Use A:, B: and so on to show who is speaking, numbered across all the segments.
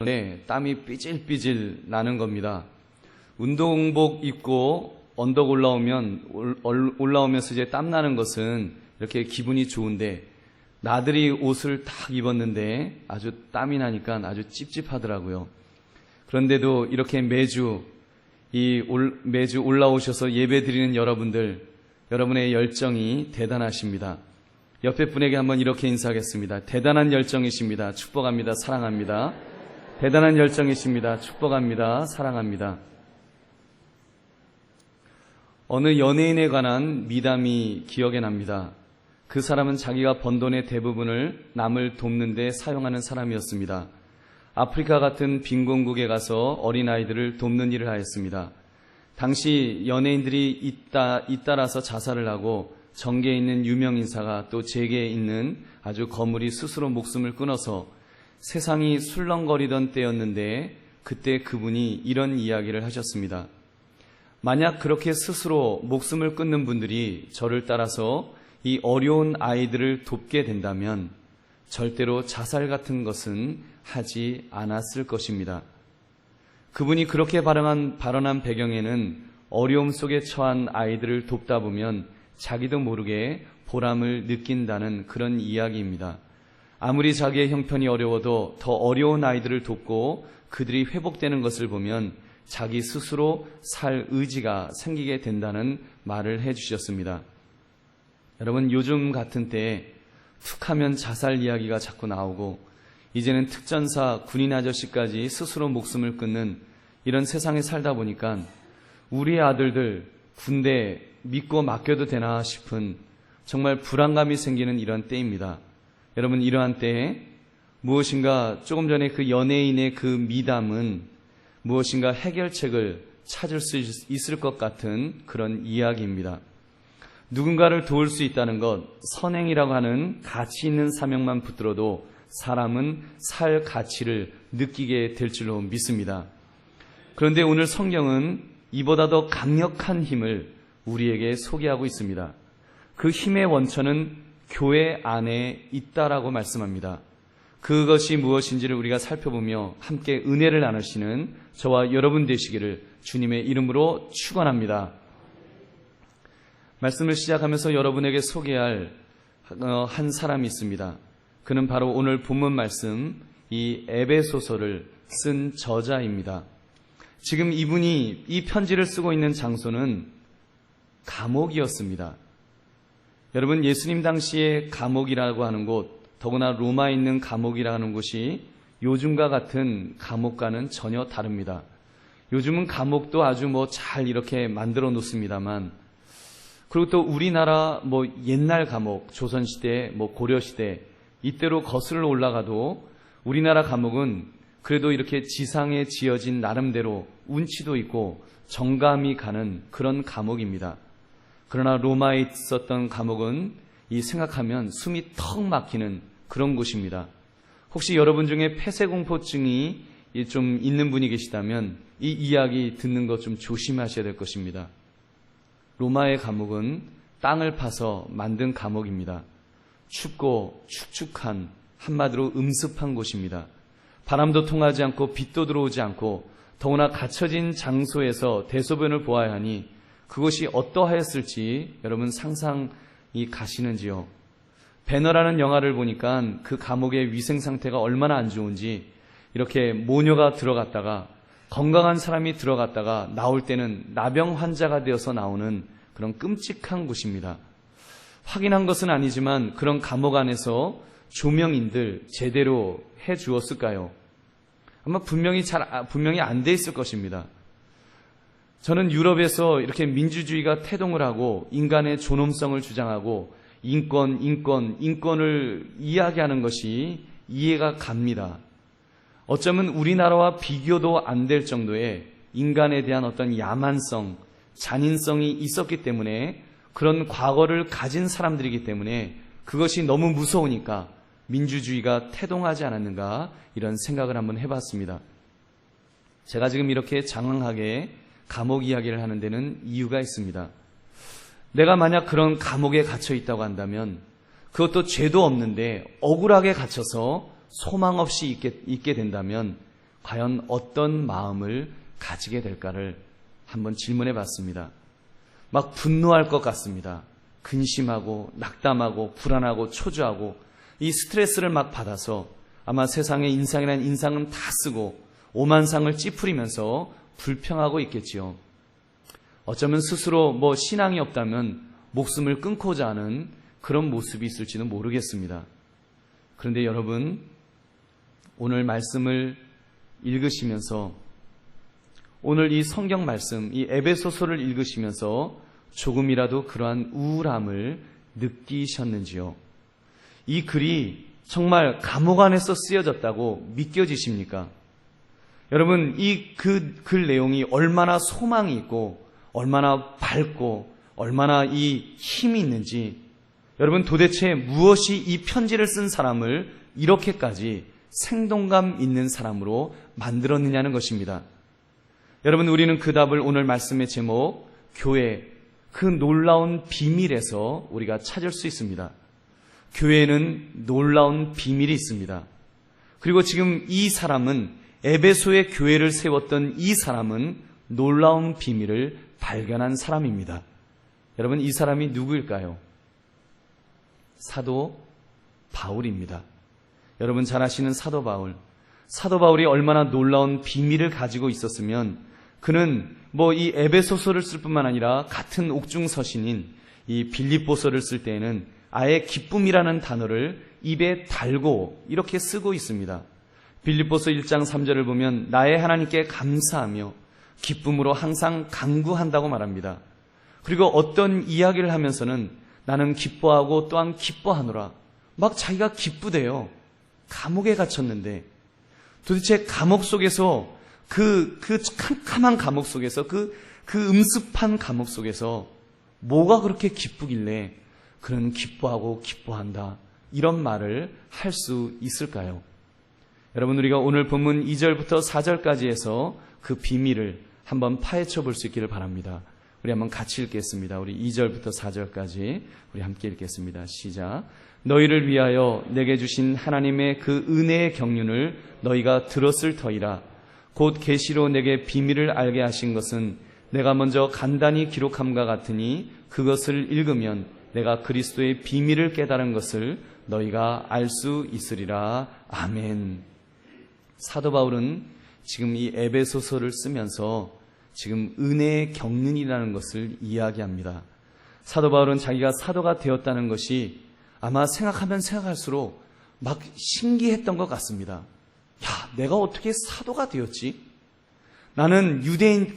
A: 네, 땀이 삐질삐질 나는 겁니다. 운동복 입고 언덕 올라오면서 이제 땀 나는 것은 이렇게 기분이 좋은데, 나들이 옷을 딱 입었는데 아주 땀이 나니까 아주 찝찝하더라고요. 그런데도 이렇게 매주 올라오셔서 예배 드리는 여러분들, 여러분의 열정이 대단하십니다. 옆에 분에게 한번 이렇게 인사하겠습니다. 대단한 열정이십니다. 축복합니다. 사랑합니다. 대단한 열정이십니다. 축복합니다. 사랑합니다. 어느 연예인에 관한 미담이 기억에 납니다. 그 사람은 자기가 번 돈의 대부분을 남을 돕는 데 사용하는 사람이었습니다. 아프리카 같은 빈곤국에 가서 어린아이들을 돕는 일을 하였습니다. 당시 연예인들이 잇따라서 자살을 하고 정계에 있는 유명인사가 또 재계에 있는 아주 거물이 스스로 목숨을 끊어서 세상이 술렁거리던 때였는데, 그때 그분이 이런 이야기를 하셨습니다. 만약 그렇게 스스로 목숨을 끊는 분들이 저를 따라서 이 어려운 아이들을 돕게 된다면 절대로 자살 같은 것은 하지 않았을 것입니다. 그분이 그렇게 발언한 배경에는 어려움 속에 처한 아이들을 돕다 보면 자기도 모르게 보람을 느낀다는 그런 이야기입니다. 아무리 자기의 형편이 어려워도 더 어려운 아이들을 돕고 그들이 회복되는 것을 보면 자기 스스로 살 의지가 생기게 된다는 말을 해주셨습니다. 여러분, 요즘 같은 때에 툭 하면 자살 이야기가 자꾸 나오고, 이제는 특전사, 군인 아저씨까지 스스로 목숨을 끊는 이런 세상에 살다 보니까 우리 아들들 군대 믿고 맡겨도 되나 싶은 정말 불안감이 생기는 이런 때입니다. 여러분, 이러한 때에 무엇인가 조금 전에 그 연예인의 그 미담은 무엇인가 해결책을 찾을 수 있을 것 같은 그런 이야기입니다. 누군가를 도울 수 있다는 것, 선행이라고 하는 가치 있는 사명만 붙들어도 사람은 살 가치를 느끼게 될 줄로 믿습니다. 그런데 오늘 성경은 이보다 더 강력한 힘을 우리에게 소개하고 있습니다. 그 힘의 원천은 교회 안에 있다라고 말씀합니다. 그것이 무엇인지를 우리가 살펴보며 함께 은혜를 나누시는 저와 여러분 되시기를 주님의 이름으로 축원합니다. 말씀을 시작하면서 여러분에게 소개할 한 사람이 있습니다. 그는 바로 오늘 본문 말씀, 이 에베소서를 쓴 저자입니다. 지금 이분이 이 편지를 쓰고 있는 장소는 감옥이었습니다. 여러분, 예수님 당시에 감옥이라고 하는 곳, 더구나 로마에 있는 감옥이라는 곳이 요즘과 같은 감옥과는 전혀 다릅니다. 요즘은 감옥도 아주 잘 이렇게 만들어 놓습니다만, 그리고 또 우리나라 옛날 감옥, 조선시대, 고려시대, 이때로 거슬러 올라가도 우리나라 감옥은 그래도 이렇게 지상에 지어진 나름대로 운치도 있고 정감이 가는 그런 감옥입니다. 그러나 로마에 있었던 감옥은 생각하면 숨이 턱 막히는 그런 곳입니다. 혹시 여러분 중에 폐쇄공포증이 좀 있는 분이 계시다면 이 이야기 듣는 것 좀 조심하셔야 될 것입니다. 로마의 감옥은 땅을 파서 만든 감옥입니다. 춥고 축축한, 한마디로 음습한 곳입니다. 바람도 통하지 않고 빛도 들어오지 않고, 더구나 갇혀진 장소에서 대소변을 보아야 하니 그것이 어떠하였을지 여러분 상상이 가시는지요? 배너라는 영화를 보니까 그 감옥의 위생 상태가 얼마나 안 좋은지, 이렇게 모녀가 들어갔다가 건강한 사람이 들어갔다가 나올 때는 나병 환자가 되어서 나오는 그런 끔찍한 곳입니다. 확인한 것은 아니지만 그런 감옥 안에서 조명인들 제대로 해 주었을까요? 아마 분명히 안 돼 있을 것입니다. 저는 유럽에서 이렇게 민주주의가 태동을 하고 인간의 존엄성을 주장하고 인권을 이야기하는 것이 이해가 갑니다. 어쩌면 우리나라와 비교도 안 될 정도의 인간에 대한 어떤 야만성, 잔인성이 있었기 때문에, 그런 과거를 가진 사람들이기 때문에 그것이 너무 무서우니까 민주주의가 태동하지 않았는가, 이런 생각을 한번 해봤습니다. 제가 지금 이렇게 장황하게 감옥 이야기를 하는 데는 이유가 있습니다. 내가 만약 그런 감옥에 갇혀 있다고 한다면, 그것도 죄도 없는데 억울하게 갇혀서 소망 없이 있게 된다면 과연 어떤 마음을 가지게 될까를 한번 질문해 봤습니다. 막 분노할 것 같습니다. 근심하고 낙담하고 불안하고 초조하고 이 스트레스를 막 받아서 아마 세상에 인상이라는 인상은 다 쓰고 오만상을 찌푸리면서 불평하고 있겠지요. 어쩌면 스스로 신앙이 없다면 목숨을 끊고자 하는 그런 모습이 있을지도 모르겠습니다. 그런데 여러분, 오늘 말씀을 읽으시면서 오늘 이 성경 말씀, 이 에베소서를 읽으시면서 조금이라도 그러한 우울함을 느끼셨는지요? 이 글이 정말 감옥 안에서 쓰여졌다고 믿겨지십니까? 여러분, 이 글 내용이 얼마나 소망이 있고 얼마나 밝고 얼마나 이 힘이 있는지, 여러분 도대체 무엇이 이 편지를 쓴 사람을 이렇게까지 생동감 있는 사람으로 만들었느냐는 것입니다. 여러분, 우리는 그 답을 오늘 말씀의 제목 교회, 그 놀라운 비밀에서 우리가 찾을 수 있습니다. 교회에는 놀라운 비밀이 있습니다. 그리고 지금 이 사람은, 에베소의 교회를 세웠던 이 사람은 놀라운 비밀을 발견한 사람입니다. 여러분, 이 사람이 누구일까요? 사도 바울입니다. 여러분 잘 아시는 사도 바울. 사도 바울이 얼마나 놀라운 비밀을 가지고 있었으면 그는 이 에베소서를 쓸 뿐만 아니라 같은 옥중서신인 이 빌립보서를 쓸 때에는 아예 기쁨이라는 단어를 입에 달고 이렇게 쓰고 있습니다. 빌립보서 1장 3절을 보면 나의 하나님께 감사하며 기쁨으로 항상 간구한다고 말합니다. 그리고 어떤 이야기를 하면서는 나는 기뻐하고 또한 기뻐하노라. 막 자기가 기쁘대요. 감옥에 갇혔는데 도대체 감옥 속에서 그 캄캄한 감옥 속에서 그 음습한 감옥 속에서 뭐가 그렇게 기쁘길래 그는 기뻐하고 기뻐한다, 이런 말을 할 수 있을까요? 여러분, 우리가 오늘 본문 2절부터 4절까지 해서 그 비밀을 한번 파헤쳐 볼 수 있기를 바랍니다. 우리 한번 같이 읽겠습니다. 우리 2절부터 4절까지 우리 함께 읽겠습니다. 시작. 너희를 위하여 내게 주신 하나님의 그 은혜의 경륜을 너희가 들었을 터이라. 곧 계시로 내게 비밀을 알게 하신 것은 내가 먼저 간단히 기록함과 같으니 그것을 읽으면 내가 그리스도의 비밀을 깨달은 것을 너희가 알 수 있으리라. 아멘. 사도 바울은 지금 이 에베소서를 쓰면서 지금 은혜의 경륜이라는 것을 이야기합니다. 사도 바울은 자기가 사도가 되었다는 것이 아마 생각하면 생각할수록 막 신기했던 것 같습니다. 야, 내가 어떻게 사도가 되었지? 나는 유대인,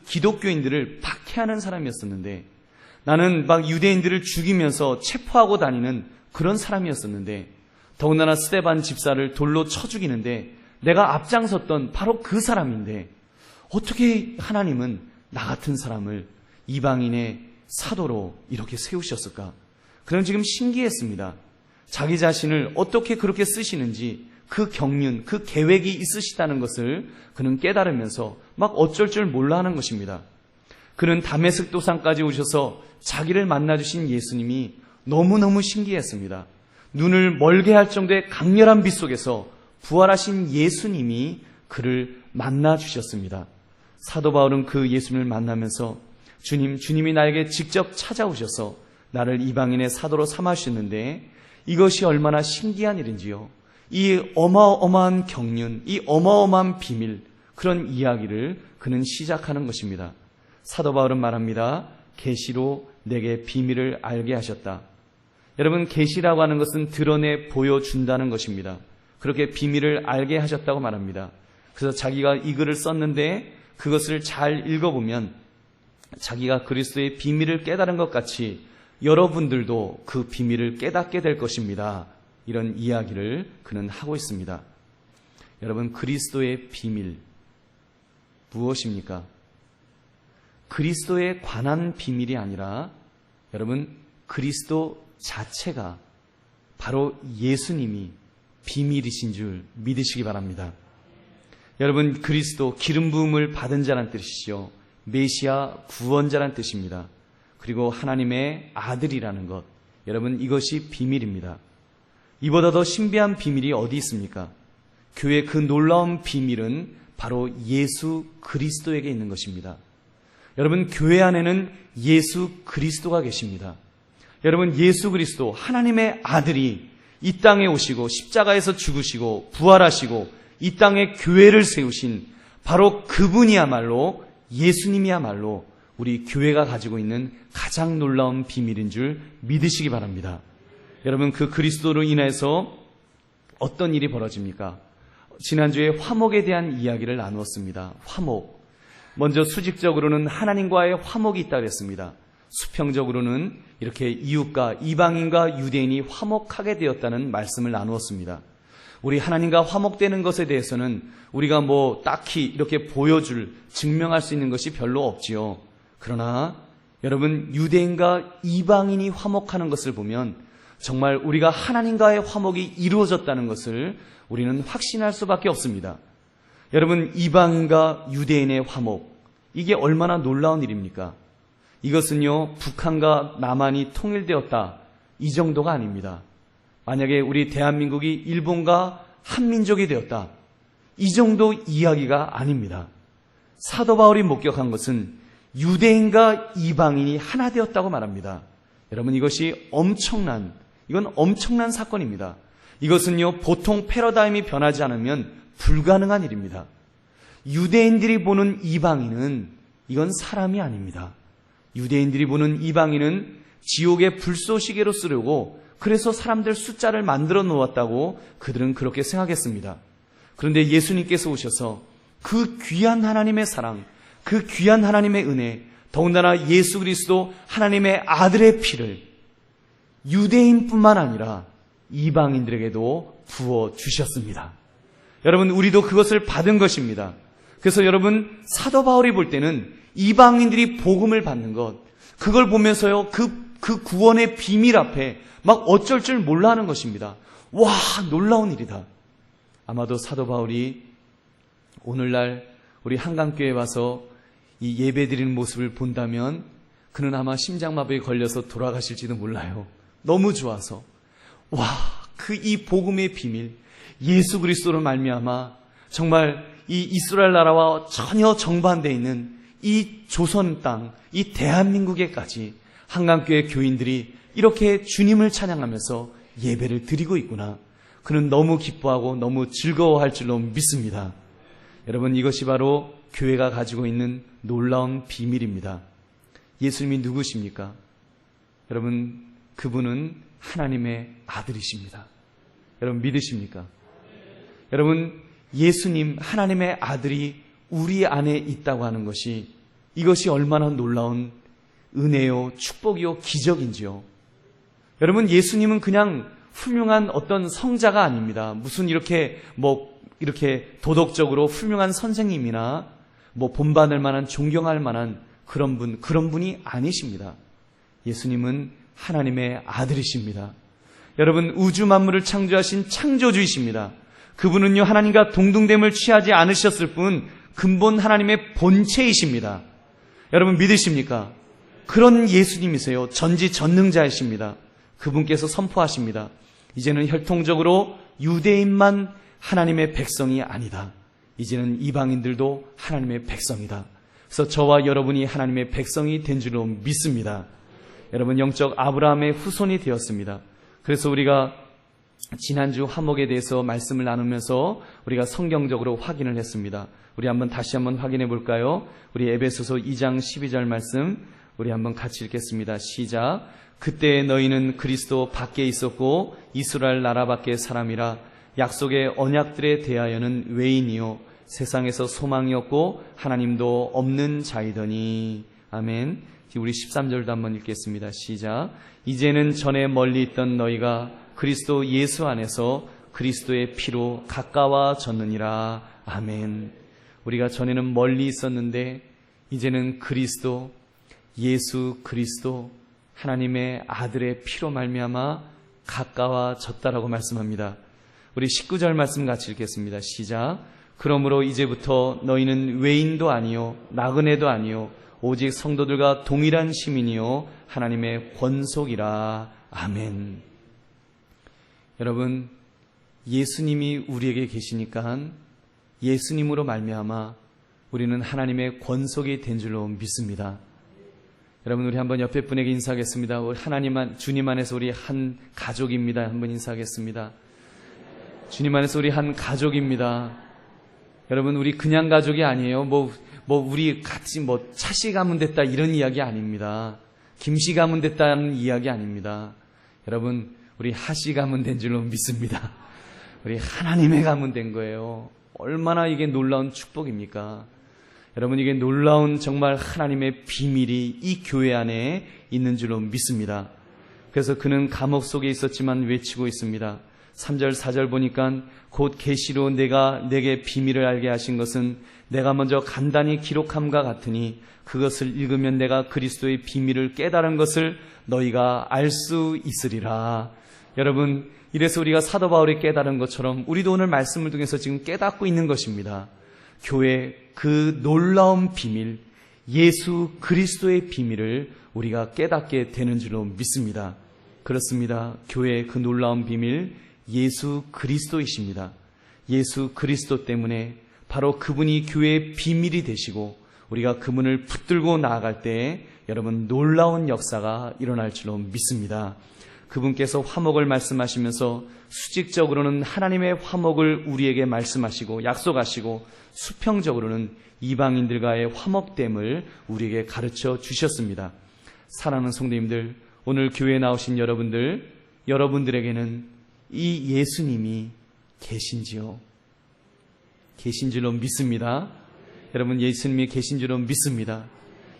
A: 기독교인들을 박해하는 사람이었었는데, 나는 막 유대인들을 죽이면서 체포하고 다니는 그런 사람이었었는데, 더군다나 스데반 집사를 돌로 쳐 죽이는데 내가 앞장섰던 바로 그 사람인데, 어떻게 하나님은 나 같은 사람을 이방인의 사도로 이렇게 세우셨을까? 그는 지금 신기했습니다. 자기 자신을 어떻게 그렇게 쓰시는지, 그 경륜, 그 계획이 있으시다는 것을 그는 깨달으면서 막 어쩔 줄 몰라 하는 것입니다. 그는 다메섹 도상까지 오셔서 자기를 만나주신 예수님이 너무너무 신기했습니다. 눈을 멀게 할 정도의 강렬한 빛 속에서 부활하신 예수님이 그를 만나주셨습니다. 사도 바울은 그 예수님을 만나면서 주님이 나에게 직접 찾아오셔서 나를 이방인의 사도로 삼아주셨는데 이것이 얼마나 신기한 일인지요. 이 어마어마한 경륜, 이 어마어마한 비밀, 그런 이야기를 그는 시작하는 것입니다. 사도 바울은 말합니다. 계시로 내게 비밀을 알게 하셨다. 여러분, 계시라고 하는 것은 드러내 보여준다는 것입니다. 그렇게 비밀을 알게 하셨다고 말합니다. 그래서 자기가 이 글을 썼는데 그것을 잘 읽어보면 자기가 그리스도의 비밀을 깨달은 것 같이 여러분들도 그 비밀을 깨닫게 될 것입니다. 이런 이야기를 그는 하고 있습니다. 여러분, 그리스도의 비밀 무엇입니까? 그리스도에 관한 비밀이 아니라 여러분, 그리스도 자체가 바로 예수님이 비밀이신 줄 믿으시기 바랍니다. 여러분, 그리스도 기름 부음을 받은 자란 뜻이시요, 메시아 구원자란 뜻입니다. 그리고 하나님의 아들이라는 것, 여러분, 이것이 비밀입니다. 이보다 더 신비한 비밀이 어디 있습니까? 교회의 그 놀라운 비밀은 바로 예수 그리스도에게 있는 것입니다. 여러분, 교회 안에는 예수 그리스도가 계십니다. 여러분, 예수 그리스도 하나님의 아들이 이 땅에 오시고 십자가에서 죽으시고 부활하시고 이 땅에 교회를 세우신 바로 그분이야말로, 예수님이야말로 우리 교회가 가지고 있는 가장 놀라운 비밀인 줄 믿으시기 바랍니다. 여러분, 그 그리스도로 인해서 어떤 일이 벌어집니까? 지난주에 화목에 대한 이야기를 나누었습니다. 화목. 먼저 수직적으로는 하나님과의 화목이 있다고 했습니다. 수평적으로는 이렇게 이웃과 이방인과 유대인이 화목하게 되었다는 말씀을 나누었습니다. 우리 하나님과 화목되는 것에 대해서는 우리가 딱히 이렇게 보여줄, 증명할 수 있는 것이 별로 없지요. 그러나 여러분, 유대인과 이방인이 화목하는 것을 보면 정말 우리가 하나님과의 화목이 이루어졌다는 것을 우리는 확신할 수밖에 없습니다. 여러분, 이방인과 유대인의 화목, 이게 얼마나 놀라운 일입니까? 이것은요, 북한과 남한이 통일되었다, 이 정도가 아닙니다. 만약에 우리 대한민국이 일본과 한민족이 되었다, 이 정도 이야기가 아닙니다. 사도 바울이 목격한 것은 유대인과 이방인이 하나 되었다고 말합니다. 여러분, 이건 엄청난 사건입니다. 이것은요, 보통 패러다임이 변하지 않으면 불가능한 일입니다. 유대인들이 보는 이방인은 이건 사람이 아닙니다. 유대인들이 보는 이방인은 지옥의 불쏘시개로 쓰려고, 그래서 사람들 숫자를 만들어 놓았다고 그들은 그렇게 생각했습니다. 그런데 예수님께서 오셔서 그 귀한 하나님의 사랑, 그 귀한 하나님의 은혜, 더군다나 예수 그리스도 하나님의 아들의 피를 유대인뿐만 아니라 이방인들에게도 부어주셨습니다. 여러분, 우리도 그것을 받은 것입니다. 그래서 여러분, 사도 바울이 볼 때는 이방인들이 복음을 받는 것, 그걸 보면서요, 그 구원의 비밀 앞에 막 어쩔 줄 몰라 하는 것입니다. 와, 놀라운 일이다. 아마도 사도 바울이 오늘날 우리 한강교회에 와서 이 예배 드리는 모습을 본다면 그는 아마 심장마비에 걸려서 돌아가실지도 몰라요. 너무 좋아서. 와, 이 복음의 비밀, 예수 그리스도로 말미암아 정말 이 이스라엘 나라와 전혀 정반대에 있는 이 조선 땅, 이 대한민국에까지 한강교회 교인들이 이렇게 주님을 찬양하면서 예배를 드리고 있구나. 그는 너무 기뻐하고 너무 즐거워할 줄로 믿습니다. 여러분, 이것이 바로 교회가 가지고 있는 놀라운 비밀입니다. 예수님이 누구십니까? 여러분, 그분은 하나님의 아들이십니다. 여러분, 믿으십니까? 여러분, 예수님, 하나님의 아들이 우리 안에 있다고 하는 것이, 이것이 얼마나 놀라운 은혜요, 축복이요, 기적인지요. 여러분, 예수님은 그냥 훌륭한 어떤 성자가 아닙니다. 무슨 이렇게 도덕적으로 훌륭한 선생님이나 본받을 만한, 존경할 만한 그런 분이 아니십니다. 예수님은 하나님의 아들이십니다. 여러분, 우주 만물을 창조하신 창조주이십니다. 그분은요, 하나님과 동등됨을 취하지 않으셨을 뿐 근본 하나님의 본체이십니다. 여러분, 믿으십니까? 그런 예수님이세요. 전지전능자이십니다. 그분께서 선포하십니다. 이제는 혈통적으로 유대인만 하나님의 백성이 아니다. 이제는 이방인들도 하나님의 백성이다. 그래서 저와 여러분이 하나님의 백성이 된 줄로 믿습니다. 여러분, 영적 아브라함의 후손이 되었습니다. 그래서 우리가 지난주 화목에 대해서 말씀을 나누면서 우리가 성경적으로 확인을 했습니다. 우리 다시 한번 확인해 볼까요? 우리 에베소서 2장 12절 말씀 우리 한번 같이 읽겠습니다. 시작. 그때 너희는 그리스도 밖에 있었고 이스라엘 나라 밖의 사람이라 약속의 언약들에 대하여는 외인이요 세상에서 소망이 없고 하나님도 없는 자이더니. 아멘. 우리 13절도 한번 읽겠습니다. 시작. 이제는 전에 멀리 있던 너희가 그리스도 예수 안에서 그리스도의 피로 가까워졌느니라. 아멘. 우리가 전에는 멀리 있었는데 이제는 그리스도, 예수 그리스도 하나님의 아들의 피로 말미암아 가까워졌다라고 말씀합니다. 우리 19절 말씀 같이 읽겠습니다. 시작. 그러므로 이제부터 너희는 외인도 아니요 나그네도 아니요 오직 성도들과 동일한 시민이요 하나님의 권속이라. 아멘. 여러분, 예수님이 우리에게 계시니까 예수님으로 말미암아 우리는 하나님의 권속이 된 줄로 믿습니다. 여러분, 우리 한번 옆에 분에게 인사하겠습니다. 우리 주님 안에서 우리 한 가족입니다. 한번 인사하겠습니다. 주님 안에서 우리 한 가족입니다. 여러분, 우리 그냥 가족이 아니에요. 우리 같이 차씨 가문 됐다 이런 이야기 아닙니다. 김씨 가문 됐다는 이야기 아닙니다. 여러분, 우리 하씨 가문 된 줄로 믿습니다. 우리 하나님의 가문 된 거예요. 얼마나 이게 놀라운 축복입니까? 여러분, 이게 놀라운 정말 하나님의 비밀이 이 교회 안에 있는 줄로 믿습니다. 그래서 그는 감옥 속에 있었지만 외치고 있습니다. 3절 4절 보니까 곧 계시로 내게 비밀을 알게 하신 것은 내가 먼저 간단히 기록함과 같으니 그것을 읽으면 내가 그리스도의 비밀을 깨달은 것을 너희가 알 수 있으리라. 여러분, 이래서 우리가 사도 바울이 깨달은 것처럼 우리도 오늘 말씀을 통해서 지금 깨닫고 있는 것입니다. 교회 그 놀라운 비밀, 예수 그리스도의 비밀을 우리가 깨닫게 되는 줄로 믿습니다. 그렇습니다. 교회의 그 놀라운 비밀, 예수 그리스도이십니다. 예수 그리스도 때문에 바로 그분이 교회의 비밀이 되시고 우리가 그분을 붙들고 나아갈 때 여러분 놀라운 역사가 일어날 줄로 믿습니다. 그분께서 화목을 말씀하시면서 수직적으로는 하나님의 화목을 우리에게 말씀하시고 약속하시고 수평적으로는 이방인들과의 화목됨을 우리에게 가르쳐 주셨습니다. 사랑하는 성도님들, 오늘 교회에 나오신 여러분들에게는 이 예수님이 계신지요? 계신 줄로 믿습니다. 여러분, 예수님이 계신 줄로 믿습니다.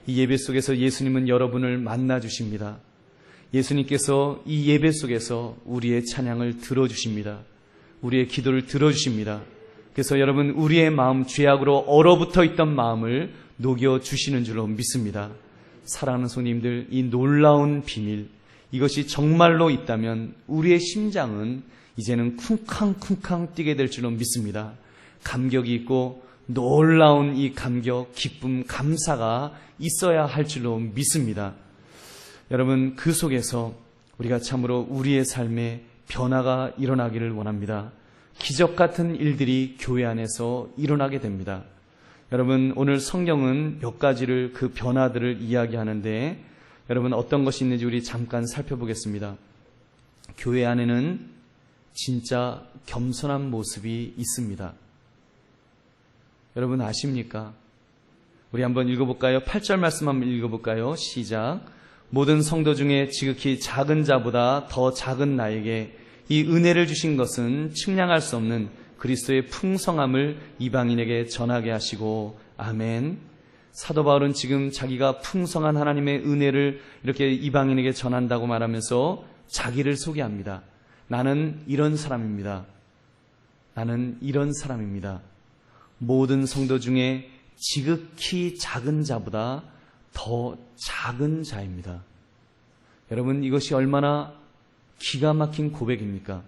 A: 이 예배 속에서 예수님은 여러분을 만나 주십니다. 예수님께서 이 예배 속에서 우리의 찬양을 들어주십니다. 우리의 기도를 들어주십니다. 그래서 여러분, 우리의 마음, 죄악으로 얼어붙어 있던 마음을 녹여주시는 줄로 믿습니다. 사랑하는 손님들, 이 놀라운 비밀, 이것이 정말로 있다면 우리의 심장은 이제는 쿵쾅쿵쾅 뛰게 될 줄로 믿습니다. 감격이 있고 놀라운 이 감격, 기쁨, 감사가 있어야 할 줄로 믿습니다. 여러분, 그 속에서 우리가 참으로 우리의 삶에 변화가 일어나기를 원합니다. 기적 같은 일들이 교회 안에서 일어나게 됩니다. 여러분, 오늘 성경은 몇 가지를 그 변화들을 이야기하는데 여러분 어떤 것이 있는지 우리 잠깐 살펴보겠습니다. 교회 안에는 진짜 겸손한 모습이 있습니다. 여러분 아십니까? 우리 한번 읽어볼까요? 8절 말씀 한번 읽어볼까요? 시작. 모든 성도 중에 지극히 작은 자보다 더 작은 나에게 이 은혜를 주신 것은 측량할 수 없는 그리스도의 풍성함을 이방인에게 전하게 하시고 아멘. 사도 바울은 지금 자기가 풍성한 하나님의 은혜를 이렇게 이방인에게 전한다고 말하면서 자기를 소개합니다. 나는 이런 사람입니다. 나는 이런 사람입니다. 모든 성도 중에 지극히 작은 자보다 더 작은 자입니다. 여러분, 이것이 얼마나 기가 막힌 고백입니까?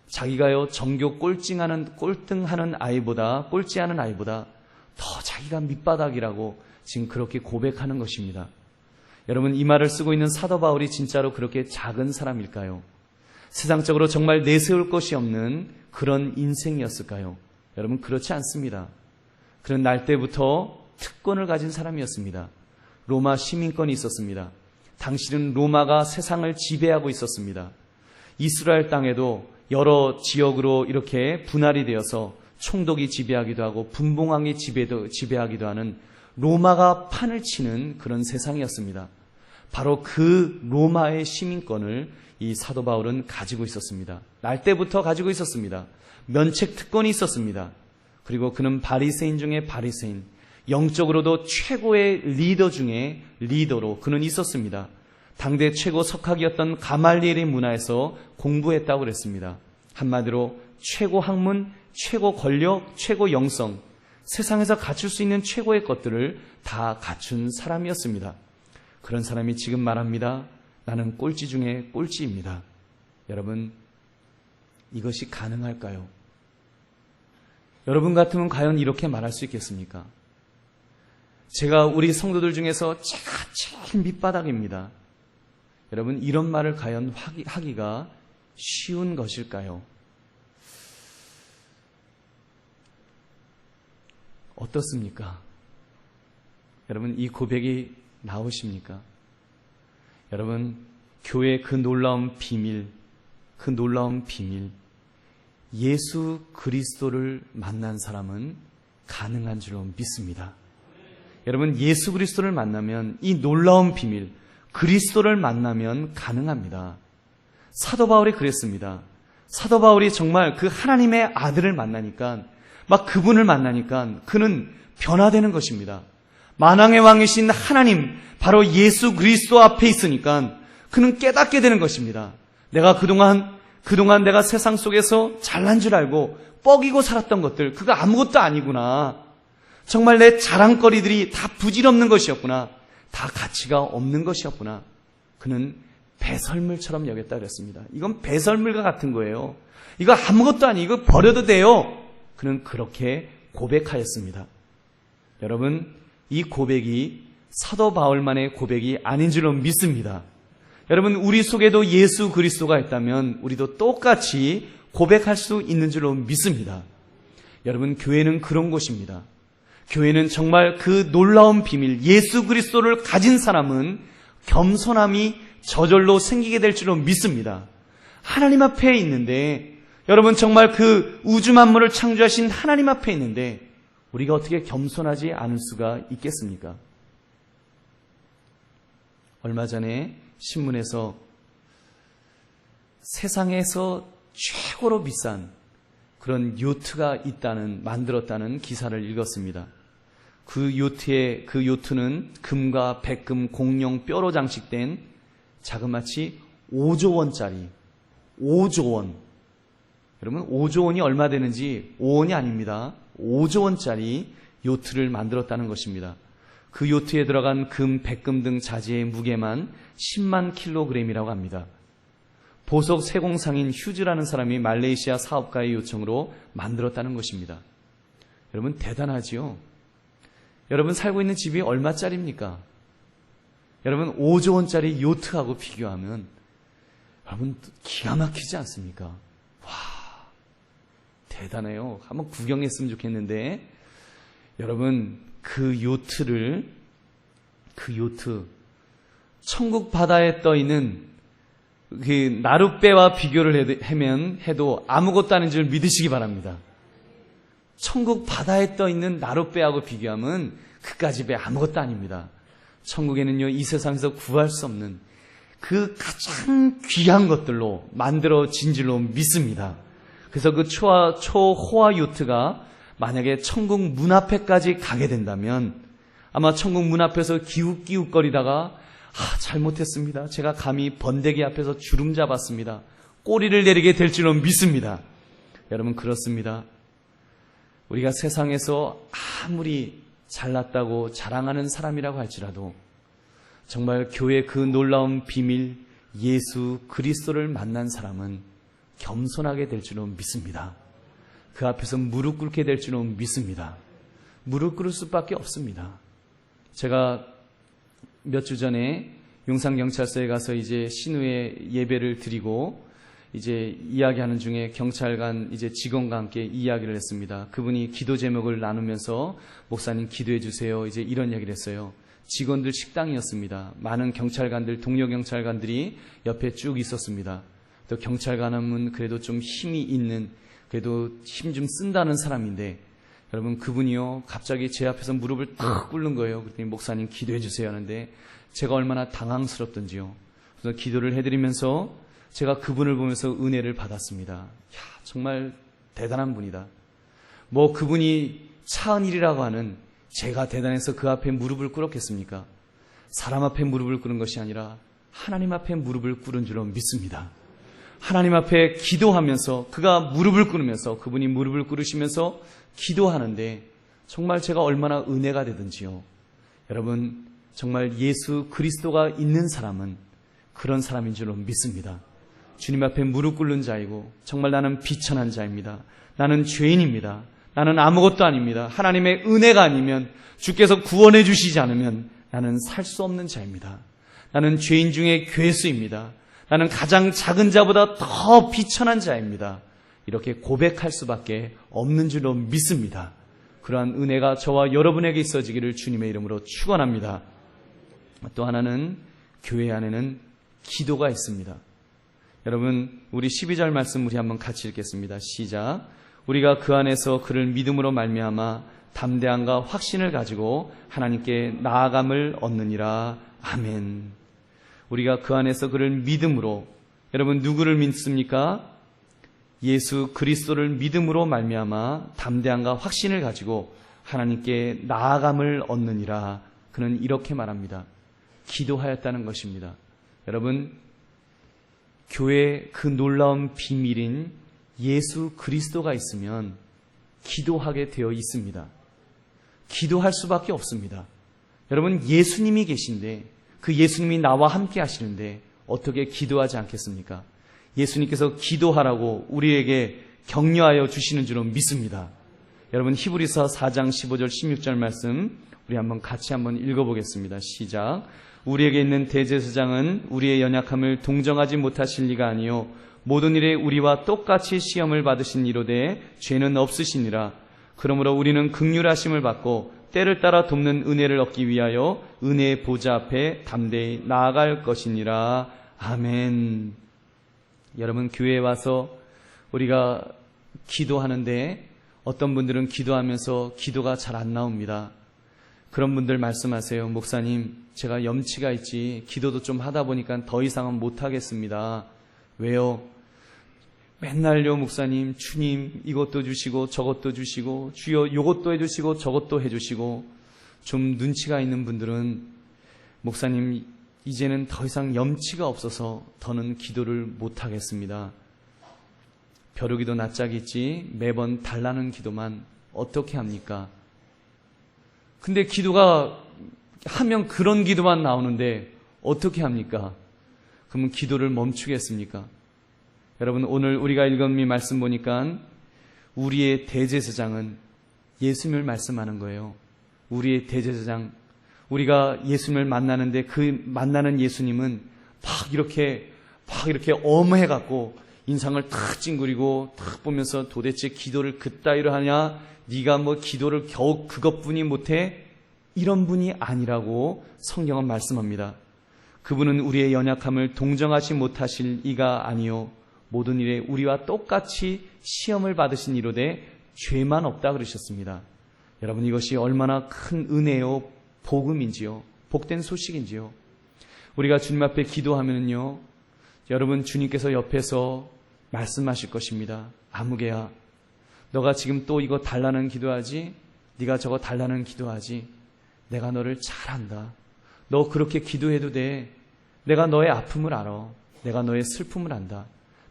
A: 자기가요 전교 꼴등하는 아이보다 꼴찌하는 아이보다 더 자기가 밑바닥이라고 지금 그렇게 고백하는 것입니다. 여러분, 이 말을 쓰고 있는 사도 바울이 진짜로 그렇게 작은 사람일까요? 세상적으로 정말 내세울 것이 없는 그런 인생이었을까요? 여러분, 그렇지 않습니다. 그는 날 때부터 특권을 가진 사람이었습니다. 로마 시민권이 있었습니다. 당시는 로마가 세상을 지배하고 있었습니다. 이스라엘 땅에도 여러 지역으로 이렇게 분할이 되어서 총독이 지배하기도 하고 분봉왕이 지배하기도 하는 로마가 판을 치는 그런 세상이었습니다. 바로 그 로마의 시민권을 이 사도 바울은 가지고 있었습니다. 날 때부터 가지고 있었습니다. 면책 특권이 있었습니다. 그리고 그는 바리새인 중에 바리새인, 영적으로도 최고의 리더 중에 리더로 그는 있었습니다. 당대 최고 석학이었던 가말리엘의 문화에서 공부했다고 그랬습니다. 한마디로 최고 학문, 최고 권력, 최고 영성, 세상에서 갖출 수 있는 최고의 것들을 다 갖춘 사람이었습니다. 그런 사람이 지금 말합니다. 나는 꼴찌 중에 꼴찌입니다. 여러분, 이것이 가능할까요? 여러분 같으면 과연 이렇게 말할 수 있겠습니까? 제가 우리 성도들 중에서 제가 제일 밑바닥입니다. 여러분, 이런 말을 과연 하기가 쉬운 것일까요? 어떻습니까? 여러분, 이 고백이 나오십니까? 여러분, 교회의 그 놀라운 비밀, 예수 그리스도를 만난 사람은 가능한 줄로 믿습니다. 여러분, 예수 그리스도를 만나면 이 놀라운 비밀, 그리스도를 만나면 가능합니다. 사도 바울이 그랬습니다. 사도 바울이 정말 그 하나님의 아들을 만나니까, 막 그분을 만나니까 그는 변화되는 것입니다. 만왕의 왕이신 하나님, 바로 예수 그리스도 앞에 있으니까 그는 깨닫게 되는 것입니다. 내가 그동안 내가 세상 속에서 잘난 줄 알고 뻐기고 살았던 것들, 그거 아무것도 아니구나. 정말 내 자랑거리들이 다 부질없는 것이었구나. 다 가치가 없는 것이었구나. 그는 배설물처럼 여겼다 그랬습니다. 이건 배설물과 같은 거예요. 이거 아무것도 아니고 이거 버려도 돼요. 그는 그렇게 고백하였습니다. 여러분, 이 고백이 사도 바울만의 고백이 아닌 줄로 믿습니다. 여러분, 우리 속에도 예수 그리스도가 있다면 우리도 똑같이 고백할 수 있는 줄로 믿습니다. 여러분, 교회는 그런 곳입니다. 교회는 정말 그 놀라운 비밀, 예수 그리스도를 가진 사람은 겸손함이 저절로 생기게 될 줄로 믿습니다. 하나님 앞에 있는데, 여러분, 정말 그 우주 만물을 창조하신 하나님 앞에 있는데 우리가 어떻게 겸손하지 않을 수가 있겠습니까? 얼마 전에 신문에서 세상에서 최고로 비싼 그런 요트가 만들었다는 기사를 읽었습니다. 그 요트는 금과 백금, 공룡, 뼈로 장식된 자그마치 5조 원짜리, 5조 원. 여러분, 5조 원이 얼마 되는지 5원이 아닙니다. 5조 원짜리 요트를 만들었다는 것입니다. 그 요트에 들어간 금, 백금 등 자재의 무게만 10만 킬로그램이라고 합니다. 보석 세공상인 휴즈라는 사람이 말레이시아 사업가의 요청으로 만들었다는 것입니다. 여러분, 대단하지요? 여러분, 살고 있는 집이 얼마짜리입니까? 여러분, 5조 원짜리 요트하고 비교하면 여러분, 기가 막히지 않습니까? 와, 대단해요. 한번 구경했으면 좋겠는데, 여러분, 그 요트, 천국 바다에 떠 있는 그 나룻배와 비교를 해도 아무것도 아닌 줄 믿으시기 바랍니다. 천국 바다에 떠 있는 나룻배하고 비교하면 그까지 배 아무것도 아닙니다. 천국에는요, 이 세상에서 구할 수 없는 그 가장 귀한 것들로 만들어진 줄로 믿습니다. 그래서 그 초호화 요트가 만약에 천국 문 앞에까지 가게 된다면 아마 천국 문 앞에서 기웃기웃거리다가 잘못했습니다. 제가 감히 번데기 앞에서 주름 잡았습니다. 꼬리를 내리게 될 줄로 믿습니다. 여러분, 그렇습니다. 우리가 세상에서 아무리 잘났다고 자랑하는 사람이라고 할지라도 정말 교회의 그 놀라운 비밀, 예수 그리스도를 만난 사람은 겸손하게 될 줄로 믿습니다. 그 앞에서 무릎 꿇게 될 줄로 믿습니다. 무릎 꿇을 수밖에 없습니다. 제가 몇 주 전에 용산경찰서에 가서 이제 신우의 예배를 드리고 이제 이야기하는 중에 경찰관 이제 직원과 함께 이야기를 했습니다. 그분이 기도 제목을 나누면서 목사님 기도해 주세요. 이제 이런 얘기를 했어요. 직원들 식당이었습니다. 많은 경찰관들, 동료 경찰관들이 옆에 쭉 있었습니다. 또 경찰관은 그래도 좀 힘이 있는, 그래도 힘 좀 쓴다는 사람인데, 여러분, 그분이요, 갑자기 제 앞에서 무릎을 탁 꿇는 거예요. 그랬더니 목사님 기도해 주세요 하는데 제가 얼마나 당황스럽던지요. 그래서 기도를 해드리면서 제가 그분을 보면서 은혜를 받았습니다. 정말 대단한 분이다. 뭐 그분이 차은일이라고 하는 제가 대단해서 그 앞에 무릎을 꿇었겠습니까? 사람 앞에 무릎을 꿇은 것이 아니라 하나님 앞에 무릎을 꿇은 줄로 믿습니다. 하나님 앞에 기도하면서 그가 무릎을 꿇으면서 그분이 무릎을 꿇으시면서 기도하는데 정말 제가 얼마나 은혜가 되든지요. 여러분, 정말 예수 그리스도가 있는 사람은 그런 사람인 줄로 믿습니다. 주님 앞에 무릎 꿇는 자이고 정말 나는 비천한 자입니다. 나는 죄인입니다. 나는 아무것도 아닙니다. 하나님의 은혜가 아니면, 주께서 구원해 주시지 않으면 나는 살 수 없는 자입니다. 나는 죄인 중에 괴수입니다. 나는 가장 작은 자보다 더 비천한 자입니다. 이렇게 고백할 수밖에 없는 줄로 믿습니다. 그러한 은혜가 저와 여러분에게 있어지기를 주님의 이름으로 축원합니다. 또 하나는 교회 안에는 기도가 있습니다. 여러분, 우리 12절 말씀 우리 한번 같이 읽겠습니다. 시작. 우리가 그 안에서 그를 믿음으로 말미암아 담대함과 확신을 가지고 하나님께 나아감을 얻느니라. 아멘. 우리가 그 안에서 그를 믿음으로, 여러분 누구를 믿습니까? 예수 그리스도를 믿음으로 말미암아 담대함과 확신을 가지고 하나님께 나아감을 얻느니라. 그는 이렇게 말합니다. 기도하였다는 것입니다. 여러분, 교회의 그 놀라운 비밀인 예수 그리스도가 있으면 기도하게 되어 있습니다. 기도할 수밖에 없습니다. 여러분, 예수님이 계신데, 그 예수님이 나와 함께 하시는데 어떻게 기도하지 않겠습니까? 예수님께서 기도하라고 우리에게 격려하여 주시는 줄로 믿습니다. 여러분, 히브리서 4장 15절 16절 말씀 우리 같이 한번 읽어보겠습니다. 시작. 우리에게 있는 대제사장은 우리의 연약함을 동정하지 못하실 리가 아니요 모든 일에 우리와 똑같이 시험을 받으신 이로되 죄는 없으시니라. 그러므로 우리는 긍휼하심을 받고 때를 따라 돕는 은혜를 얻기 위하여 은혜의 보좌 앞에 담대히 나아갈 것이니라. 아멘. 여러분, 교회에 와서 우리가 기도하는데 어떤 분들은 기도하면서 기도가 잘 안 나옵니다. 그런 분들 말씀하세요. 목사님, 제가 염치가 있지 기도도 좀 하다 보니까 더 이상은 못하겠습니다. 왜요? 맨날요, 목사님, 주님 이것도 주시고 저것도 주시고 주여 이것도 해주시고 저것도 해주시고. 좀 눈치가 있는 분들은 목사님, 이제는 더 이상 염치가 없어서 더는 기도를 못하겠습니다. 벼르기도 낯짝이 있지 매번 달라는 기도만 어떻게 합니까? 근데 기도가 하면 그런 기도만 나오는데 어떻게 합니까? 그러면 기도를 멈추겠습니까? 여러분, 오늘 우리가 읽은 이 말씀 보니까 우리의 대제사장은 예수님을 말씀하는 거예요. 우리의 대제사장, 우리가 예수님을 만나는데 그 만나는 예수님은 막 이렇게 엄해갖고 인상을 탁 찡그리고 탁 보면서 도대체 기도를 그따위로 하냐? 네가 뭐 기도를 겨우 그것뿐이 못해? 이런 분이 아니라고 성경은 말씀합니다. 그분은 우리의 연약함을 동정하지 못하실 이가 아니요 모든 일에 우리와 똑같이 시험을 받으신 이로되 죄만 없다 그러셨습니다. 여러분, 이것이 얼마나 큰 은혜요, 복음인지요, 복된 소식인지요. 우리가 주님 앞에 기도하면요, 여러분, 주님께서 옆에서 말씀하실 것입니다. 아무개야, 너가 지금 또 이거 달라는 기도하지? 네가 저거 달라는 기도하지? 내가 너를 잘 안다. 너 그렇게 기도해도 돼. 내가 너의 아픔을 알아. 내가 너의 슬픔을 안다.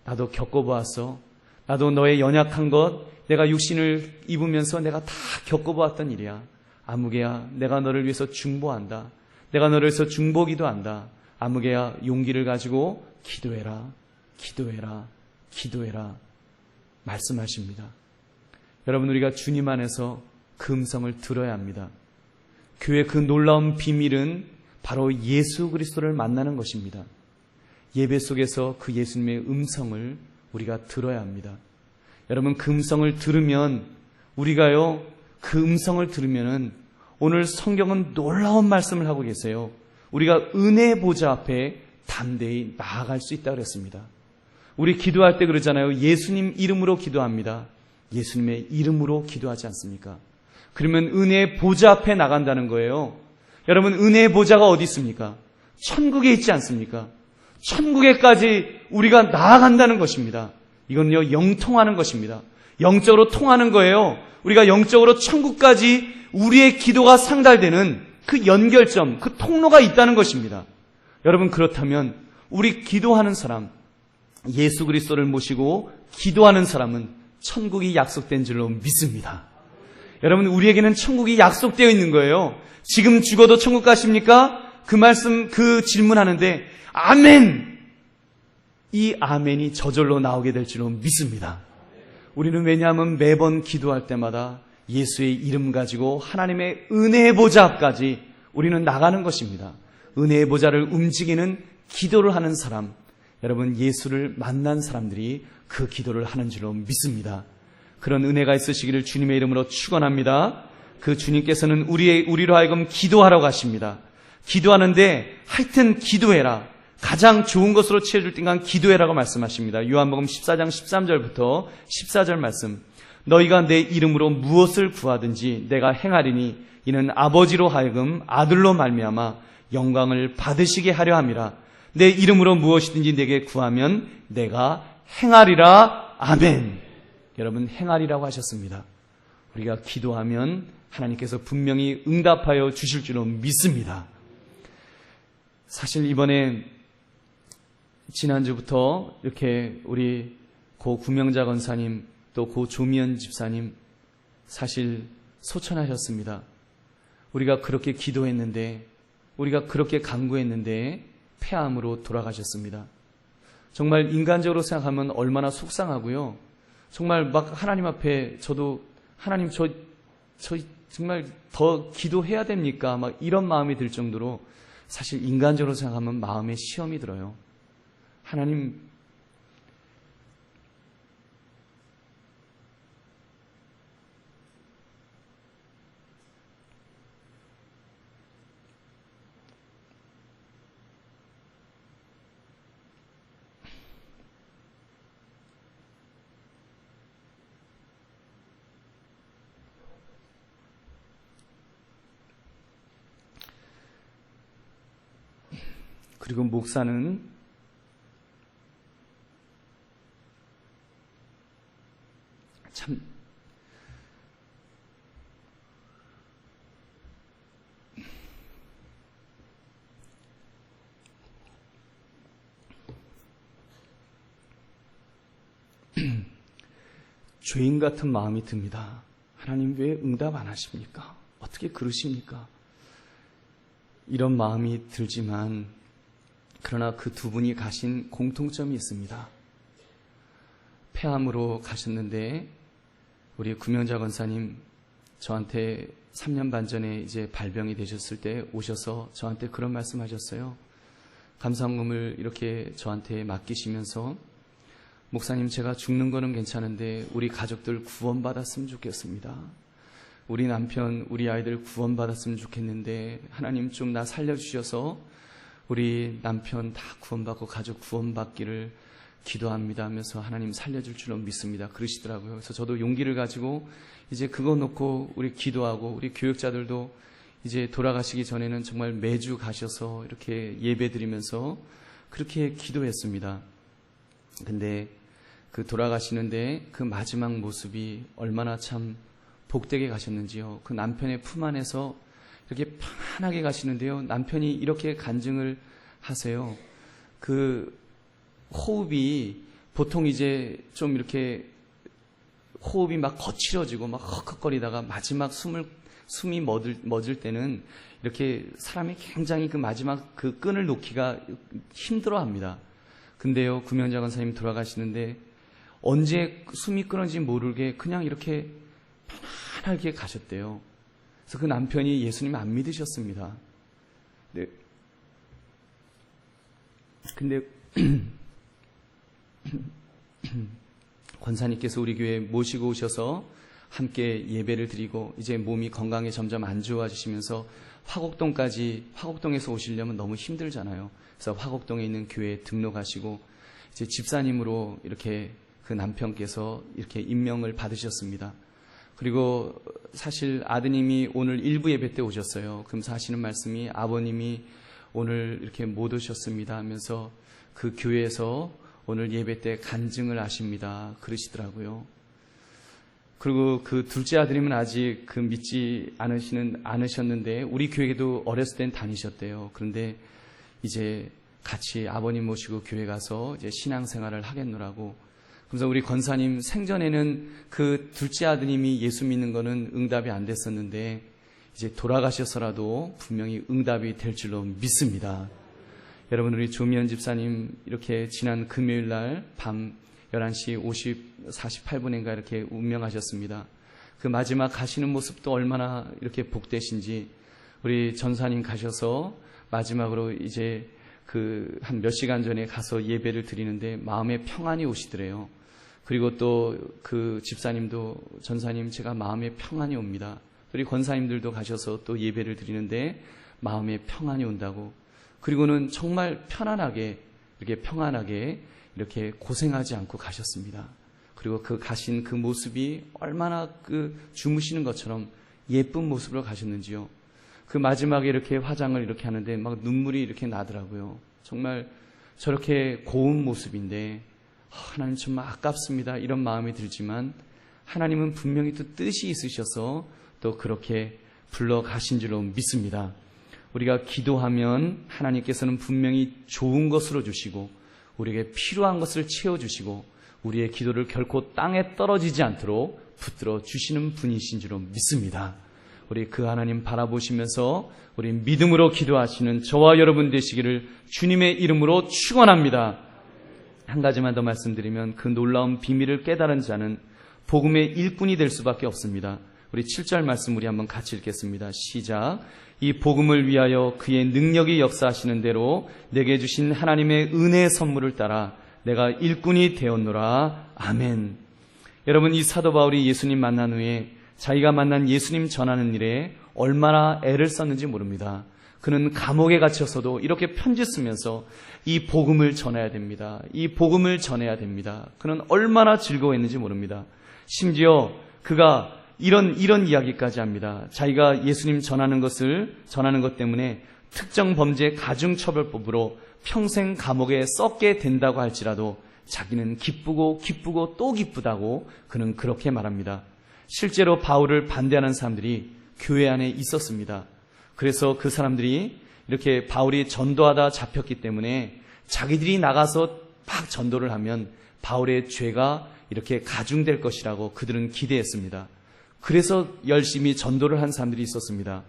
A: 나도 겪어보았어. 나도 너의 연약한 것, 내가 육신을 입으면서 내가 다 겪어보았던 일이야. 아무개야, 내가 너를 위해서 중보한다. 내가 너를 위해서 중보기도 한다. 아무개야, 용기를 가지고 기도해라. 기도해라. 기도해라. 말씀하십니다. 여러분, 우리가 주님 안에서 그 음성을 들어야 합니다. 교회의 그 놀라운 비밀은 바로 예수 그리스도를 만나는 것입니다. 예배 속에서 그 예수님의 음성을 우리가 들어야 합니다. 여러분, 그 음성을 들으면 우리가요, 그 음성을 들으면은 오늘 성경은 놀라운 말씀을 하고 계세요. 우리가 은혜 보좌 앞에 담대히 나아갈 수 있다고 그랬습니다. 우리 기도할 때 그러잖아요. 예수님 이름으로 기도합니다. 예수님의 이름으로 기도하지 않습니까? 그러면 은혜의 보좌 앞에 나간다는 거예요. 여러분, 은혜의 보좌가 어디 있습니까? 천국에 있지 않습니까? 천국에까지 우리가 나아간다는 것입니다. 이건요, 영통하는 것입니다. 영적으로 통하는 거예요. 우리가 영적으로 천국까지 우리의 기도가 상달되는 그 연결점, 그 통로가 있다는 것입니다. 여러분, 그렇다면 우리 기도하는 사람, 예수 그리스도를 모시고 기도하는 사람은 천국이 약속된 줄로 믿습니다. 여러분, 우리에게는 천국이 약속되어 있는 거예요. 지금 죽어도 천국 가십니까? 그 말씀, 그 질문하는데 아멘! 이 아멘이 저절로 나오게 될 줄로 믿습니다. 우리는 왜냐하면 매번 기도할 때마다 예수의 이름 가지고 하나님의 은혜의 보좌 앞까지 우리는 나가는 것입니다. 은혜의 보좌를 움직이는 기도를 하는 사람, 여러분, 예수를 만난 사람들이 그 기도를 하는 줄로 믿습니다. 그런 은혜가 있으시기를 주님의 이름으로 축원합니다. 그 주님께서는 우리로 하여금 기도하라고 하십니다. 기도하는데 하여튼 기도해라. 가장 좋은 것으로 채워줄 땐간 기도해라고 말씀하십니다. 요한복음 14장 13절부터 14절 말씀. 너희가 내 이름으로 무엇을 구하든지 내가 행하리니 이는 아버지로 하여금 아들로 말미암아 영광을 받으시게 하려 함이라. 내 이름으로 무엇이든지 내게 구하면 내가 행하리라. 아멘. 여러분, 행하리라고 하셨습니다. 우리가 기도하면 하나님께서 분명히 응답하여 주실 줄로 믿습니다. 사실 이번에 지난주부터 이렇게 우리 고 구명자 권사님 또 고 조미연 집사님 사실 소천하셨습니다. 우리가 그렇게 기도했는데, 우리가 그렇게 간구했는데 폐암으로 돌아가셨습니다. 정말 인간적으로 생각하면 얼마나 속상하고요. 정말 막 하나님 앞에 저도 하나님 저 정말 더 기도해야 됩니까? 막 이런 마음이 들 정도로 사실 인간적으로 생각하면 마음에 시험이 들어요. 하나님, 그리고 목사는 참 죄인 같은 마음이 듭니다. 하나님 왜 응답 안 하십니까? 어떻게 그러십니까? 이런 마음이 들지만 그러나 그 두 분이 가신 공통점이 있습니다. 폐암으로 가셨는데 우리 구명자 권사님 저한테 3년 반 전에 이제 발병이 되셨을 때 오셔서 저한테 그런 말씀하셨어요. 감사원금을 이렇게 저한테 맡기시면서 목사님, 제가 죽는 거는 괜찮은데 우리 가족들 구원받았으면 좋겠습니다. 우리 남편, 우리 아이들 구원받았으면 좋겠는데 하나님 좀 나 살려주셔서 우리 남편 다 구원받고 가족 구원받기를 기도합니다 하면서 하나님 살려줄 줄로 믿습니다 그러시더라고요. 그래서 저도 용기를 가지고 이제 그거 놓고 우리 기도하고, 우리 교육자들도 이제 돌아가시기 전에는 정말 매주 가셔서 이렇게 예배 드리면서 그렇게 기도했습니다. 근데 그 돌아가시는데 그 마지막 모습이 얼마나 참 복되게 가셨는지요. 그 남편의 품 안에서 이렇게 편하게 가시는데요. 남편이 이렇게 간증을 하세요. 그 호흡이 보통 이제 좀 이렇게 호흡이 막 거칠어지고 막 헉헉거리다가 마지막 숨이 멎을 때는 이렇게 사람이 굉장히 그 마지막 그 끈을 놓기가 힘들어 합니다. 근데요, 구명자 권사님 돌아가시는데 언제 숨이 끊어진지 모르게 그냥 이렇게 편안하게 가셨대요. 그래서 그 남편이 예수님 안 믿으셨습니다. 근데 권사님께서 우리 교회에 모시고 오셔서 함께 예배를 드리고 이제 몸이 건강에 점점 안 좋아지시면서 화곡동에서 오시려면 너무 힘들잖아요. 그래서 화곡동에 있는 교회에 등록하시고 이제 집사님으로 이렇게 그 남편께서 이렇게 임명을 받으셨습니다. 그리고 사실 아드님이 오늘 일부 예배 때 오셨어요. 그러면서 하시는 말씀이 아버님이 오늘 이렇게 못 오셨습니다 하면서 그 교회에서 오늘 예배 때 간증을 하십니다 그러시더라고요. 그리고 그 둘째 아드님은 아직 그 믿지 않으셨는데 우리 교회에도 어렸을 땐 다니셨대요. 그런데 이제 같이 아버님 모시고 교회 가서 이제 신앙생활을 하겠노라고. 그래서 우리 권사님 생전에는 그 둘째 아드님이 예수 믿는 거는 응답이 안 됐었는데 이제 돌아가셔서라도 분명히 응답이 될 줄로 믿습니다. 여러분, 우리 조미연 집사님 이렇게 지난 금요일 날 밤 11시 48분인가 이렇게 운명하셨습니다. 그 마지막 가시는 모습도 얼마나 이렇게 복되신지 우리 전사님 가셔서 마지막으로 이제 그 한 몇 시간 전에 가서 예배를 드리는데 마음에 평안이 오시더래요. 그리고 또 그 집사님도 전사님 제가 마음에 평안이 옵니다. 우리 권사님들도 가셔서 또 예배를 드리는데 마음에 평안이 온다고, 그리고는 정말 편안하게 이렇게 고생하지 않고 가셨습니다. 그리고 그 가신 그 모습이 얼마나 주무시는 것처럼 예쁜 모습으로 가셨는지요. 그 마지막에 이렇게 화장을 이렇게 하는데 막 눈물이 이렇게 나더라고요. 정말 저렇게 고운 모습인데 하나님 정말 아깝습니다, 이런 마음이 들지만 하나님은 분명히 또 뜻이 있으셔서 또 그렇게 불러가신 줄로 믿습니다. 우리가 기도하면 하나님께서는 분명히 좋은 것으로 주시고 우리에게 필요한 것을 채워주시고 우리의 기도를 결코 땅에 떨어지지 않도록 붙들어 주시는 분이신 줄로 믿습니다. 우리 그 하나님 바라보시면서 우리 믿음으로 기도하시는 저와 여러분 되시기를 주님의 이름으로 축원합니다. 한 가지만 더 말씀드리면 그 놀라운 비밀을 깨달은 자는 복음의 일꾼이 될 수밖에 없습니다. 우리 7절 말씀 우리 한번 같이 읽겠습니다. 시작. 이 복음을 위하여 그의 능력이 역사하시는 대로 내게 주신 하나님의 은혜의 선물을 따라 내가 일꾼이 되었노라. 아멘. 여러분, 이 사도 바울이 예수님 만난 후에 자기가 만난 예수님 전하는 일에 얼마나 애를 썼는지 모릅니다. 그는 감옥에 갇혀서도 이렇게 편지 쓰면서 이 복음을 전해야 됩니다. 이 복음을 전해야 됩니다. 그는 얼마나 즐거워했는지 모릅니다. 심지어 그가 이런 이야기까지 합니다. 자기가 예수님 전하는 것 때문에 특정 범죄 가중처벌법으로 평생 감옥에 썩게 된다고 할지라도 자기는 기쁘고 또 기쁘다고 그는 그렇게 말합니다. 실제로 바울을 반대하는 사람들이 교회 안에 있었습니다. 그래서 그 사람들이 이렇게 바울이 전도하다 잡혔기 때문에 자기들이 나가서 막 전도를 하면 바울의 죄가 이렇게 가중될 것이라고 그들은 기대했습니다. 그래서 열심히 전도를 한 사람들이 있었습니다.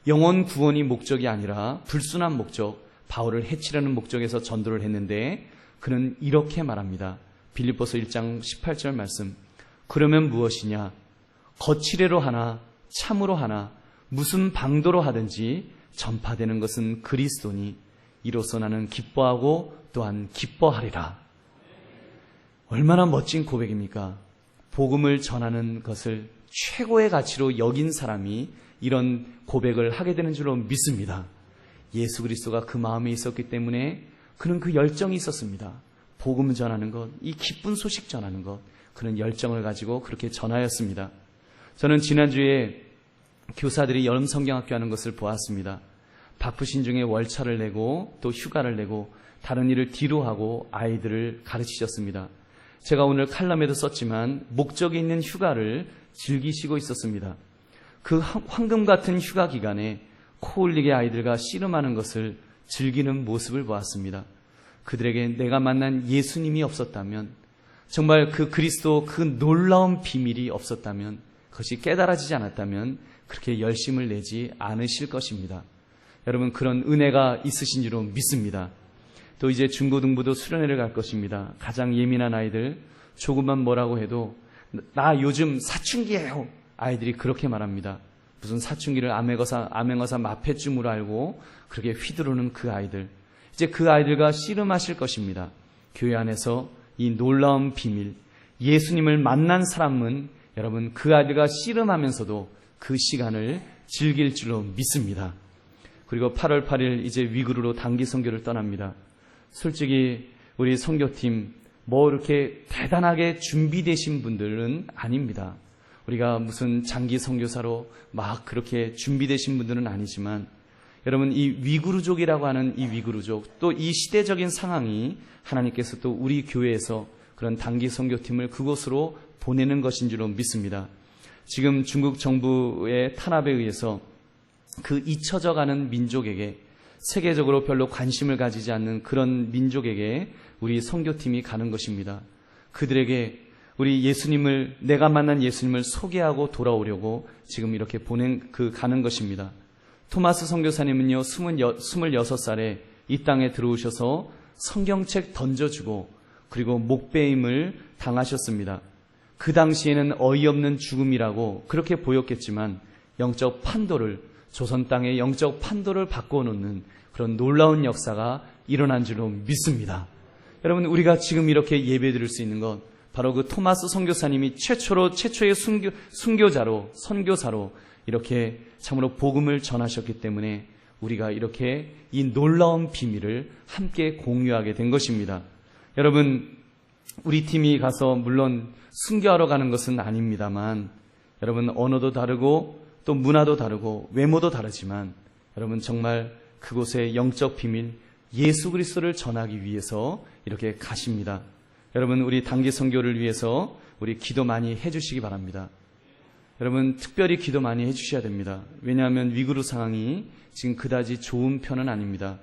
A: 영혼 구원이 목적이 아니라 불순한 목적, 바울을 해치려는 목적에서 전도를 했는데 그는 이렇게 말합니다. 빌립보서 1장 18절 말씀. 그러면 무엇이냐? 거칠애로 하나 참으로 하나 무슨 방도로 하든지 전파되는 것은 그리스도니 이로써 나는 기뻐하고 또한 기뻐하리라. 얼마나 멋진 고백입니까? 복음을 전하는 것을 최고의 가치로 여긴 사람이 이런 고백을 하게 되는 줄로 믿습니다. 예수 그리스도가 그 마음에 있었기 때문에 그는 그 열정이 있었습니다. 복음 전하는 것, 이 기쁜 소식 전하는 것, 그는 열정을 가지고 그렇게 전하였습니다. 저는 지난주에 교사들이 여름 성경학교 하는 것을 보았습니다. 바쁘신 중에 월차를 내고 또 휴가를 내고 다른 일을 뒤로 하고 아이들을 가르치셨습니다. 제가 오늘 칼럼에도 썼지만 목적이 있는 휴가를 즐기시고 있었습니다. 그 황금 같은 휴가 기간에 코 흘리게 아이들과 씨름하는 것을 즐기는 모습을 보았습니다. 그들에게 내가 만난 예수님이 없었다면, 정말 그 그리스도 그 놀라운 비밀이 없었다면, 그것이 깨달아지지 않았다면 그렇게 열심을 내지 않으실 것입니다. 여러분, 그런 은혜가 있으신 줄로 믿습니다. 또 이제 중고등부도 수련회를 갈 것입니다. 가장 예민한 아이들, 조금만 뭐라고 해도 나 요즘 사춘기예요. 아이들이 그렇게 말합니다. 무슨 사춘기를 암행어사 마패쯤으로 알고 그렇게 휘두르는 그 아이들. 이제 그 아이들과 씨름하실 것입니다. 교회 안에서 이 놀라운 비밀, 예수님을 만난 사람은 여러분 그 아이들과 씨름하면서도 그 시간을 즐길 줄로 믿습니다. 그리고 8월 8일 이제 위구르로 단기 선교를 떠납니다. 솔직히 우리 선교팀 뭐 이렇게 대단하게 준비되신 분들은 아닙니다. 우리가 무슨 장기 선교사로 막 그렇게 준비되신 분들은 아니지만 여러분, 이 위구르족이라고 하는 이 위구르족, 또 이 시대적인 상황이 하나님께서 또 우리 교회에서 그런 단기 선교팀을 그곳으로 보내는 것인 줄로 믿습니다. 지금 중국 정부의 탄압에 의해서 그 잊혀져가는 민족에게, 세계적으로 별로 관심을 가지지 않는 그런 민족에게 우리 선교팀이 가는 것입니다. 그들에게 우리 예수님을, 내가 만난 예수님을 소개하고 돌아오려고 지금 이렇게 가는 것입니다. 토마스 선교사님은요, 26살에 이 땅에 들어오셔서 성경책 던져주고 그리고 목배임을 당하셨습니다. 그 당시에는 어이없는 죽음이라고 그렇게 보였겠지만 영적 판도를, 조선 땅의 영적 판도를 바꿔놓는 그런 놀라운 역사가 일어난 줄로 믿습니다. 여러분, 우리가 지금 이렇게 예배 드릴 수 있는 것 바로 그 토마스 선교사님이 최초의 순교자로, 선교사로 이렇게 참으로 복음을 전하셨기 때문에 우리가 이렇게 이 놀라운 비밀을 함께 공유하게 된 것입니다. 여러분, 우리 팀이 가서 물론 순교하러 가는 것은 아닙니다만, 여러분, 언어도 다르고 또 문화도 다르고 외모도 다르지만, 여러분, 정말 그곳의 영적 비밀, 예수 그리스도를 전하기 위해서 이렇게 가십니다. 여러분, 우리 단기 선교를 위해서 우리 기도 많이 해주시기 바랍니다. 여러분, 특별히 기도 많이 해주셔야 됩니다. 왜냐하면 위구르 상황이 지금 그다지 좋은 편은 아닙니다.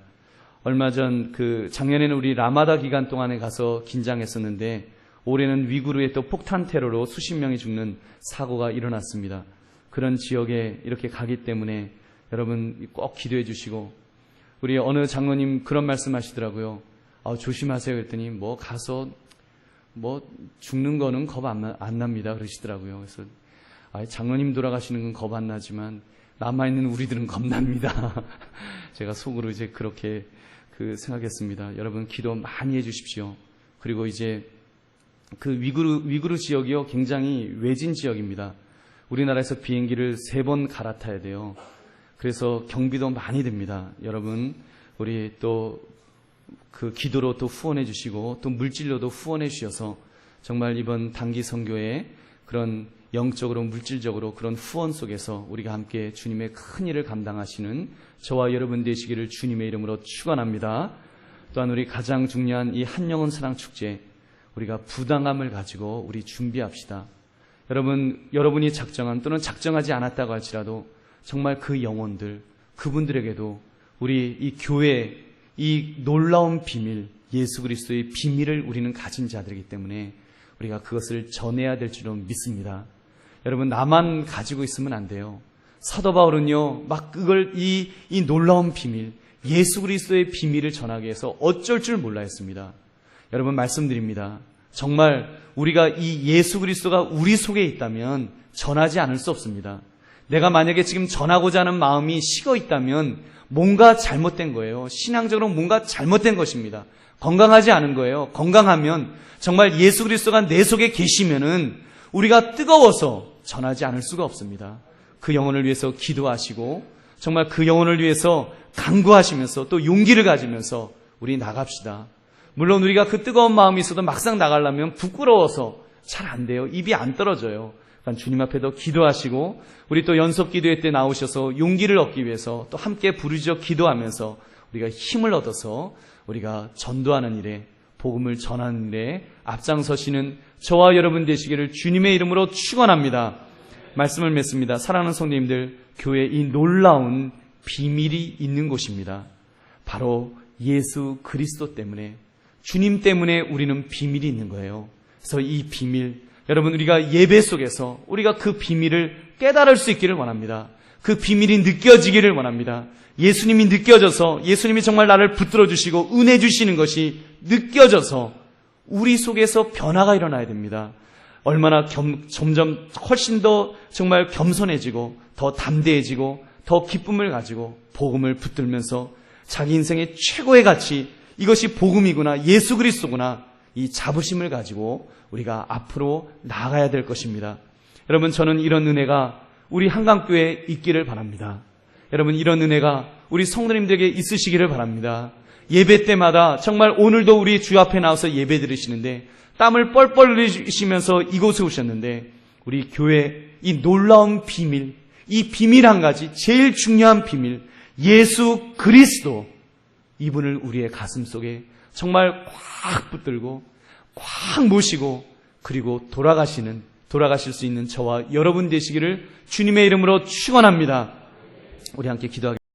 A: 얼마 전 작년에는 우리 라마다 기간 동안에 가서 긴장했었는데, 올해는 위구르의 또 폭탄 테러로 수십 명이 죽는 사고가 일어났습니다. 그런 지역에 이렇게 가기 때문에 여러분 꼭 기도해 주시고, 우리 어느 장로님 그런 말씀 하시더라고요. 조심하세요. 그랬더니 가서 죽는 거는 겁 안 납니다. 그러시더라고요. 그래서 장로님 돌아가시는 건 겁 안 나지만 남아있는 우리들은 겁납니다. 제가 속으로 이제 그렇게 생각했습니다. 여러분 기도 많이 해주십시오. 그리고 이제 위구르 지역이요, 굉장히 외진 지역입니다. 우리나라에서 비행기를 3번 갈아타야 돼요. 그래서 경비도 많이 듭니다. 여러분, 우리 또 기도로 또 후원해 주시고 또 물질로도 후원해 주셔서 정말 이번 단기 선교에 그런 영적으로 물질적으로 그런 후원 속에서 우리가 함께 주님의 큰 일을 감당하시는 저와 여러분 되시기를 주님의 이름으로 축원합니다. 또한 우리 가장 중요한 이 한영혼 사랑 축제, 우리가 부당함을 가지고 우리 준비합시다. 여러분이 작정한 또는 작정하지 않았다고 할지라도 정말 그 영혼들, 그분들에게도 우리 이 교회 이 놀라운 비밀, 예수 그리스도의 비밀을 우리는 가진 자들이기 때문에 우리가 그것을 전해야 될 줄로 믿습니다. 여러분, 나만 가지고 있으면 안 돼요. 사도 바울은요, 이 놀라운 비밀, 예수 그리스도의 비밀을 전하기 위해서 어쩔 줄 몰라 했습니다. 여러분, 말씀드립니다. 정말 우리가 이 예수 그리스도가 우리 속에 있다면 전하지 않을 수 없습니다. 내가 만약에 지금 전하고자 하는 마음이 식어 있다면 뭔가 잘못된 거예요. 신앙적으로 뭔가 잘못된 것입니다. 건강하지 않은 거예요. 건강하면 정말 예수 그리스도가 내 속에 계시면은 우리가 뜨거워서 전하지 않을 수가 없습니다. 그 영혼을 위해서 기도하시고 정말 그 영혼을 위해서 간구하시면서 또 용기를 가지면서 우리 나갑시다. 물론 우리가 그 뜨거운 마음이 있어도 막상 나가려면 부끄러워서 잘 안 돼요. 입이 안 떨어져요. 그러니까 주님 앞에 더 기도하시고 우리 또 연속 기도회 때 나오셔서 용기를 얻기 위해서 또 함께 부르짖어 기도하면서 우리가 힘을 얻어서 우리가 전도하는 일에, 복음을 전하는 일에 앞장서시는 저와 여러분 되시기를 주님의 이름으로 축원합니다. 말씀을 맺습니다. 사랑하는 성도님들, 교회에 이 놀라운 비밀이 있는 곳입니다. 바로 예수 그리스도 때문에, 주님 때문에 우리는 비밀이 있는 거예요. 그래서 이 비밀, 여러분, 우리가 예배 속에서 우리가 그 비밀을 깨달을 수 있기를 원합니다. 그 비밀이 느껴지기를 원합니다. 예수님이 느껴져서, 예수님이 정말 나를 붙들어 주시고 은혜 주시는 것이 느껴져서 우리 속에서 변화가 일어나야 됩니다. 얼마나 점점 훨씬 더 정말 겸손해지고 더 담대해지고 더 기쁨을 가지고 복음을 붙들면서 자기 인생의 최고의 가치, 이것이 복음이구나, 예수 그리스도구나, 이 자부심을 가지고 우리가 앞으로 나아가야 될 것입니다. 여러분, 저는 이런 은혜가 우리 한강교회에 있기를 바랍니다. 여러분, 이런 은혜가 우리 성도님들에게 있으시기를 바랍니다. 예배 때마다 정말 오늘도 우리 주 앞에 나와서 예배 드리시는데 땀을 뻘뻘 흘리시면서 이곳에 오셨는데 우리 교회 이 놀라운 비밀, 이 비밀 한 가지, 제일 중요한 비밀, 예수 그리스도, 이분을 우리의 가슴 속에 정말 꽉 붙들고 꽉 모시고 그리고 돌아가실 수 있는 저와 여러분 되시기를 주님의 이름으로 축원합니다. 우리 함께 기도하겠습니다.